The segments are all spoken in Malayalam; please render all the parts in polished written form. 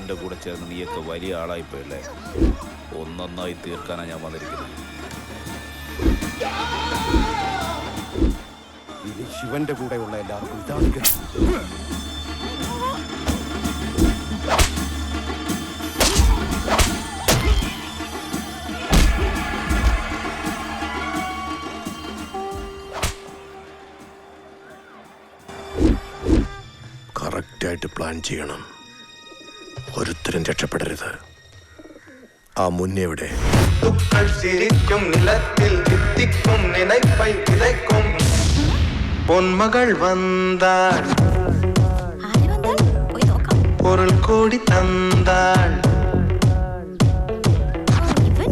ശിവന്റെ കൂടെ ചേർന്ന് നീയൊക്കെ വലിയ ആളായിപ്പോയല്ലേ. ഒന്നൊന്നായി തീർക്കാനാണ് ഞാൻ വന്നിരിക്കുന്നത്. ഇത് ശിവന്റെ കൂടെയുള്ള എല്ലാവർക്കും ഇതാണ്. കറക്റ്റായിട്ട് പ്ലാൻ ചെയ്യണം. ഒരുത്തരും രക്ഷപ്പെടരുത്. ആ മുന്നേ എവിടെ? பொன்மகள் வந்தாள், பொருள் கோடி தந்தாள்.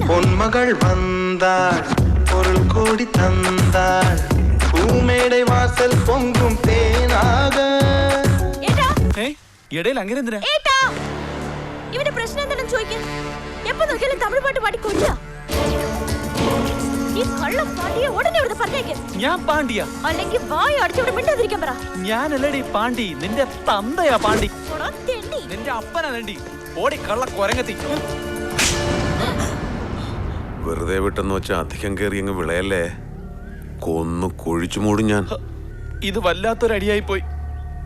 பொன்மகள் வந்தாள், பொருள் கோடி தந்தாள். பூமேடை வாசல் பொங்கும் தேனாக. ഇടയിൽ അങ്ങനെ എന്തിനാ? ഇവന്റെ പ്രശ്നം എന്താണെന്ന് ചോദിക്കാൻ എപ്പോ നോക്കിയാലും തമിഴ് പാട്ട് പാടിക്കൊല്ല. ഈ കള്ളം പാണ്ടിയെ ഉടനെ ഇവിടുന്ന് പറഞ്ഞേക്ക്. ഞാൻ പാണ്ടിയാ? അല്ലെങ്കിൽ വായ അടച്ചിവിടെ മിണ്ടാതിരിക്കാൻ പറ. ഞാനല്ലടി പാണ്ടി, നിന്റെ തന്തയാ പാണ്ടി. നിന്റെ അപ്പനാ തണ്ടി. ഓടി കള്ള കൊരങ്ങത്തി. വെറുതെ വിട്ടെന്ന് വെച്ചാൽ അധികം കയറി അങ്ങ് വിളയല്ലേ. കൊന്നു കൊഴിച്ചു മൂടും ഞാൻ. ഇത് വല്ലാത്തൊരടിയായി പോയി.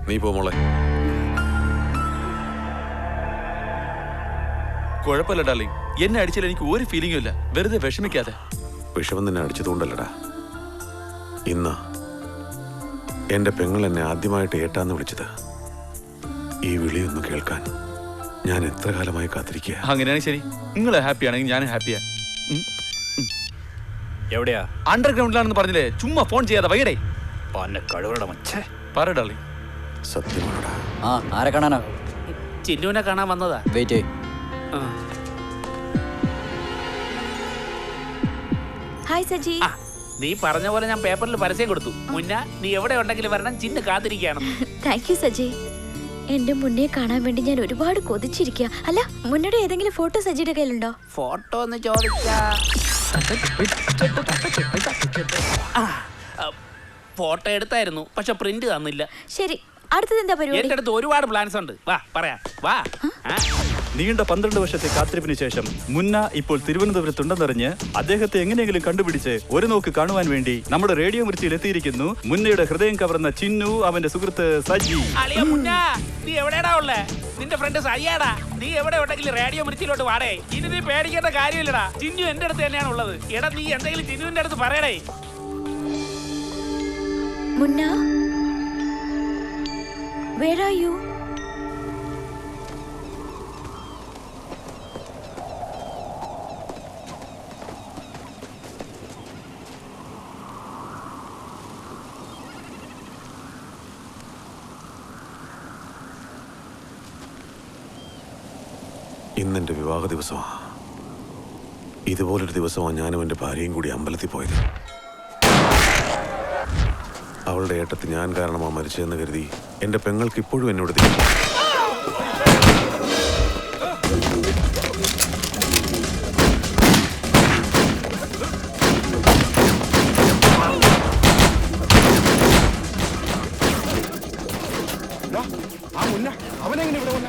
നീ പോ മോളെ. കുഴപ്പമില്ല ഡാർലിംഗ്, എന്നെ അടിച്ചാൽ എനിക്ക് ഒരു ഫീലിംഗും ഇല്ല. വെറുതെ വിഷമിക്കാതെ. വിഷമം നിന്നെ അടിച്ചതുകൊണ്ടല്ലടാ. ഇന്ന് എന്റെ പെങ്ങൾ എന്നെ ആദ്യമായിട്ട് ഏട്ടാന്ന് വിളിച്ചത്. ഈ വിളിയൊന്ന് കേൾക്കാൻ ഞാൻ എത്ര കാലമായി കാത്തിരിക്കുക. അങ്ങനെയാണെങ്കിൽ ശരി, നിങ്ങൾ ഹാപ്പി ആണെങ്കിൽ ഞാനും ഹാപ്പിയാ. എവിടെയാ? അണ്ടർഗ്രൗണ്ടിലാണെന്ന് പറഞ്ഞില്ലേ? ചുമ്മാ ഫോൺ ചെയ്യാതെ വൈകടേ. കഴിവറട മച്ചേ. പറ ഡാർലിംഗ്. സത്യമാണോടാ? ആരെ കാണാനോ? ചിന്നുവിനെ കാണാൻ വന്നതാ. വെയിറ്റ്. ഹായ് സജി. നീ പറഞ്ഞ പോലെ ഞാൻ പേപ്പറിൽ പരസ്യം കൊടുത്തു. മുന്ന നീ എവിടെ ഉണ്ടെങ്കിലും വരണം, ചിന്നു കാത്തിരിക്കുകയാണ്. Thank you Saji. എന്റെ മുന്നേ കാണാൻ വേണ്ടി ഞാൻ ഒരുപാട് കൊതിച്ചിരിക്കുക. അല്ല, മുന്നയുടെ ഏതെങ്കിലും ഫോട്ടോ സജിയുടെ കയ്യിലുണ്ടോ? ഫോട്ടോ എന്ന് ചോദിച്ചാ ഫോട്ടോ എടുത്തായിരുന്നു, പക്ഷെ പ്രിന്റ് തന്നില്ല. ശരി, അടുത്തത് എന്താ പരിപാടി? എന്റെ അടുത്ത് ഒരുപാട് പ്ലാൻസ് ഉണ്ട്. വാ പറയാം, വാ. നീണ്ട 12 വർഷത്തെ കാത്തിരിപ്പിന് ശേഷം മുന്ന ഇപ്പോൾ തിരുവനന്തപുരത്തുണ്ടെന്നറിഞ്ഞ് അദ്ദേഹത്തെ എങ്ങനെയെങ്കിലും കണ്ടുപിടിച്ച് ഒരു നോക്ക് കാണുവാൻ വേണ്ടി നമ്മുടെ റേഡിയോ മിർച്ചിയിൽ എത്തിയിരിക്കുന്നു മുന്നയുടെ ഹൃദയം കവർന്ന ചിന്നു, അവന്റെ സുഹൃത്ത് സജി. നീ എവിടെയാടാ ഉള്ളേ? നിന്റെ ഫ്രണ്ട് സയ്യാടാ. നീ എവിടെ ഉണ്ടെങ്കിലും റേഡിയോ മിർച്ചിയിലോട്ട് വാടേ. ഇനി നീ പേടിക്കേണ്ട കാര്യമില്ലടാ. ചിന്നു എന്റെ അടുത്ത് തന്നെയാണ് ഉള്ളത്. എടാ, നീ എന്തെങ്കിലും ചിന്നുവിന്റെ അടുത്ത് പറയടേ. മുന്ന, where are you? ഇന്നെന്റെ വിവാഹ ദിവസമാണ്. ഇതുപോലൊരു ദിവസമാണ് ഞാനും എൻ്റെ ഭാര്യയും കൂടി അമ്പലത്തിൽ പോയത്. അവളുടെ ഏട്ടത്ത് ഞാൻ കാരണമാണ് മരിച്ചതെന്ന് കരുതി എൻ്റെ പെങ്ങൾക്ക് ഇപ്പോഴും എന്നോട് അവനെങ്ങനെ ഇവിടെ വന്ന?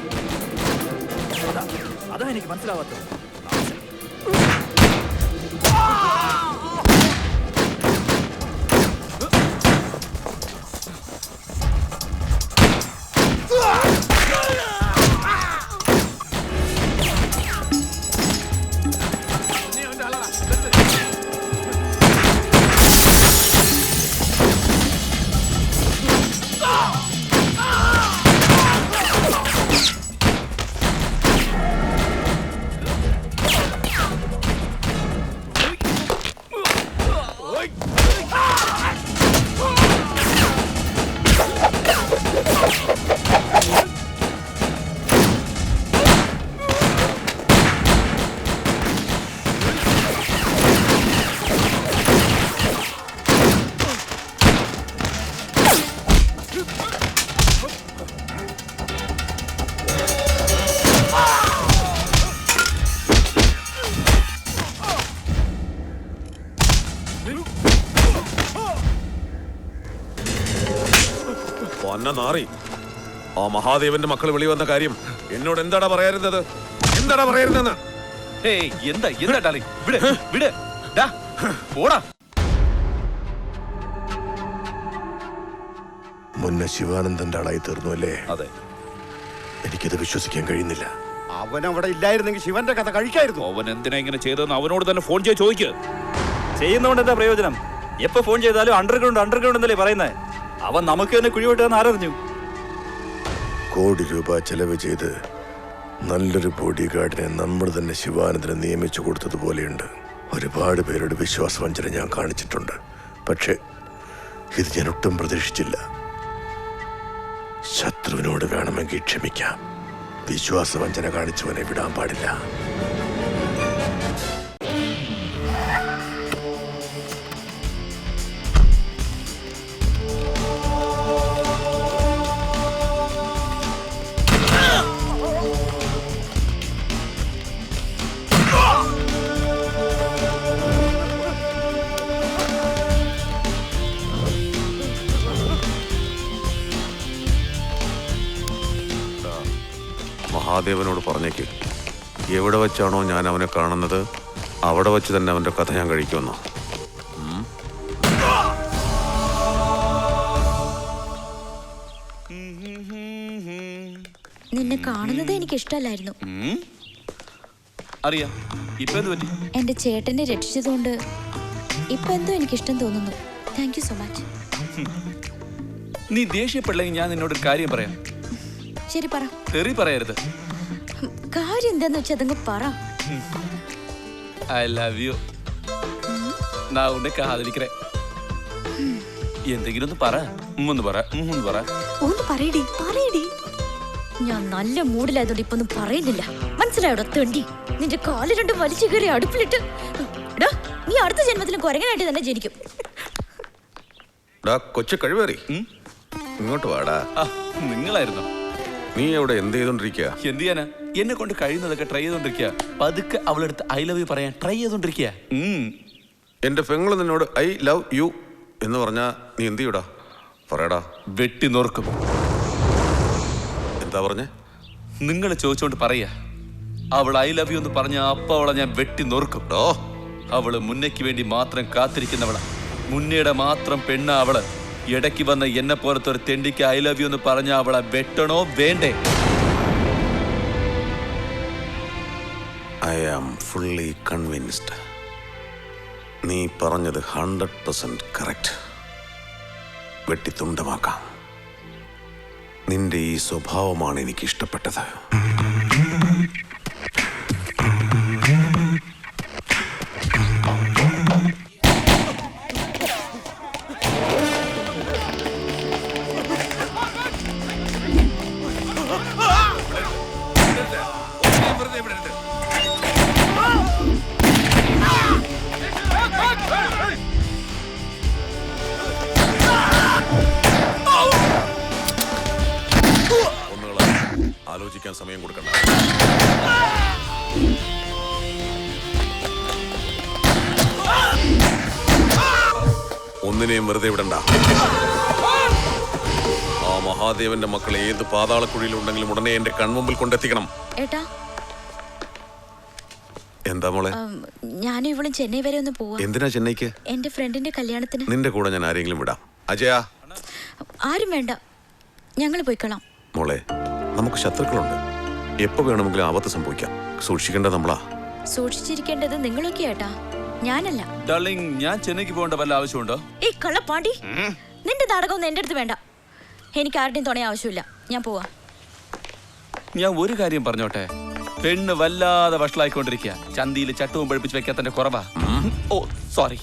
അതാ എനിക്ക് മനസ്സിലാവാത്തത്. നാറി. ആ മഹാദേവന്റെ മക്കൾ വെളി വന്ന കാര്യം എന്നോട് എന്താടാ പറയാറുന്നത്? എന്താടാ പറയാറുന്നെന്ന്? ഏയ് എന്താ എന്താ ഡാർലിംഗ്? വിട് വിട്. ഡാ പോടാ. മുന്നേ ശിവാനന്ദന്റെ ആളായി തീർന്നു അല്ലേ? അതെ. എനിക്കത് വിശ്വസിക്കാൻ കഴിയുന്നില്ല. അവൻ അവിടെ ഇല്ലായിരുന്നെങ്കിൽ ശിവന്റെ കഥ കഴിക്കായിരുന്നു. അവൻ എന്തിനാ ഇങ്ങനെ ചെയ്തതെന്ന് അവനോട് തന്നെ ഫോൺ ചെയ്ത് ചോദിക്ക്. ചെയ്യുന്നോണ്ട് എന്താ പ്രയോജനം? എപ്പോ ഫോൺ ചെയ്താലും അണ്ടർഗ്രൗണ്ട് എന്നല്ലേ പറയുന്നേ. അവൻ നമുക്ക് തന്നെ കുഴിവിട്ടെന്ന് ആരറിഞ്ഞു? കോടി രൂപ ചെലവ് ചെയ്ത് നല്ലൊരു ബോഡി ഗാർഡിനെ നമ്മൾ തന്നെ ശിവാനന്ദനെ നിയമിച്ചു കൊടുത്തതുപോലെയുണ്ട്. ഒരുപാട് പേരുടെ വിശ്വാസവഞ്ചന ഞാൻ കാണിച്ചിട്ടുണ്ട്. പക്ഷേ ഇത് ഞാൻ ഒട്ടും പ്രതീക്ഷിച്ചില്ല. ശത്രുവിനോട് വേണമെങ്കിൽ ക്ഷമിക്കാം, വിശ്വാസവഞ്ചന കാണിച്ചവനെ വിടാൻ പാടില്ല. മഹാദേവനോട് പറഞ്ഞേക്ക്, എവിടെ വെച്ചാണോ ഞാൻ അവനെ കാണുന്നത് അവിടെ വെച്ച് തന്നെ അവന്റെ കഥ ഞാൻ കഴിക്കുമെന്നോ. നിന്നെ കാണുന്നത് എനിക്ക് ഇഷ്ടമല്ലായിരുന്നു. അറിയാം. ഇപ്പൊ എന്ത് പറ്റി? എന്റെ ചേട്ടനെ രക്ഷിച്ചതുകൊണ്ട് ഇപ്പൊ എന്തോ എനിക്കിഷ്ടം തോന്നുന്നു. Thank you so much. നീ ദേഷ്യപ്പെടില്ലെങ്കിൽ ഞാൻ നിന്നോട് ഒരു കാര്യം പറയാം. ശരി പറ. തെറി പറയരുത്. കാര്യം എന്താന്ന് വെച്ചാ അതങ്ങ് പറ. I love you. ഞാൻ ഉന്നെ കാതലിக்கிறேன். എന്തെങ്കിലും ഒന്ന് പറ. ഒന്ന് പറ. ഒന്ന് പറയടി പറയടി. ഞാൻ നല്ല മൂഡിലായതുകൊണ്ട് ഇപ്പൊ ഒന്നും പറയുന്നില്ല. മനസ്സിലായോടോ തെണ്ടി? നിന്റെ കാല് രണ്ടും വലിച്ചു കയറി അടുപ്പിലിട്ട് നീ അടുത്ത ജന്മത്തിലും കുരങ്ങനായിട്ട് തന്നെ ജനിക്കും. കൊച്ചു കഴിവേറി ഇങ്ങോട്ട് വാടാ. നിങ്ങളായിരുന്നു. നീ അവിടെ എന്ത് ചെയ്തോണ്ടിരിക്കുക? എന്ത് ചെയ്യാനാ? എന്നെ കൊണ്ട് കഴിയുന്നതൊക്കെ ട്രൈ ചെയ്തോണ്ടിരിക്കുക. പതുക്കെ അവളെടുത്ത് ഐ ലവ് യു പറയാൻ ട്രൈ ചെയ്തോണ്ടിരിക്കുക. എന്റെ പെങ്ങള് നിന്നോട് ഐ ലവ് യു എന്ന് പറഞ്ഞാ നീ എന്ത് ചെയ്യൂടാ? പറയടാ. വെട്ടി നോർക്കും. എന്താ പറഞ്ഞേ? നിങ്ങൾ ചോദിച്ചോണ്ട് പറയാ. അവൾ ഐ ലവ് യു എന്ന് പറഞ്ഞ അപ്പൊ അവളെ ഞാൻ വെട്ടി നോർക്കും. അവള് മുന്നയ്ക്ക് വേണ്ടി മാത്രം കാത്തിരിക്കുന്നവളാ. മുന്നയുടെ മാത്രം പെണ്ണ അവള്. ഇടയ്ക്ക് വന്ന എന്നെ പോലത്തെ ഒരു തെണ്ടിക്ക് ഐ ലവ് യു എന്ന് പറഞ്ഞ അവളെ വെട്ടണോ വേണ്ടേ? I am fully convinced. നീ പറഞ്ഞത് 100% കറക്റ്റ്. വെട്ടിത്തുണ്ടമാക്കാം. നിന്റെ ഈ സ്വഭാവമാണ് എനിക്ക് ഇഷ്ടപ്പെട്ടത്. ആലോചിക്കാൻ സമയം കൊടുക്കണ്ട. ഒന്നിനെയും വെറുതെ വിടണ്ട. ആ മഹാദേവന്റെ മക്കളെ ഏത് പാതാളക്കുഴിയിലുണ്ടെങ്കിലും ഉടനെ എന്റെ കൺമുമ്പിൽ കൊണ്ടെത്തിക്കണം. ഏട്ടാ, എന്താ മോളെ? ഞാൻ ഇവളും ചെന്നൈ വരെ ഒന്ന് പോവാ. എന്തിനാ ചെന്നൈക്ക്? എന്റെ ഫ്രണ്ടിന്റെ കല്യാണത്തിന്. നിന്റെ കൂടെ ഞാൻ ആരെങ്കിലും വിടാം. അജയ. ആരും വേണ്ട, ഞങ്ങൾ പോയിക്കളാം. മോളെ, നമുക്ക് ശത്രുക്കളുണ്ട്. എപ്പോ വേണമെങ്കിലും ആപത്ത് സംഭവിക്കാം. സൂക്ഷിക്കേണ്ടത് നമ്മളാ. സൂക്ഷിച്ചിരിക്കേണ്ടത് നിങ്ങളൊക്കെ ഏട്ടാ, ഞാനല്ല. ഡാർലിംഗ്, ഞാൻ ചെന്നൈക്ക് പോകേണ്ട വല്ല ആവശ്യമുണ്ടോ? ഏയ് കള്ളപ്പാണ്ടി, നിന്റെ നാടകമൊന്നും എന്റെ അടുത്ത് വേണ്ട. എനിക്ക് ആരുടെയും തുണ ആവശ്യമില്ല. ഞാൻ പോവാ. ഞാൻ ഒരു കാര്യം പറഞ്ഞോട്ടെ. പെണ്ണ് വല്ലാതെ വഷളായിക്കൊണ്ടിരിക്കുക. ചന്തിയിൽ ചട്ടവും പഴിപ്പിച്ച് വെക്കാത്തന്റെ കുറവാ. ഓ സോറി.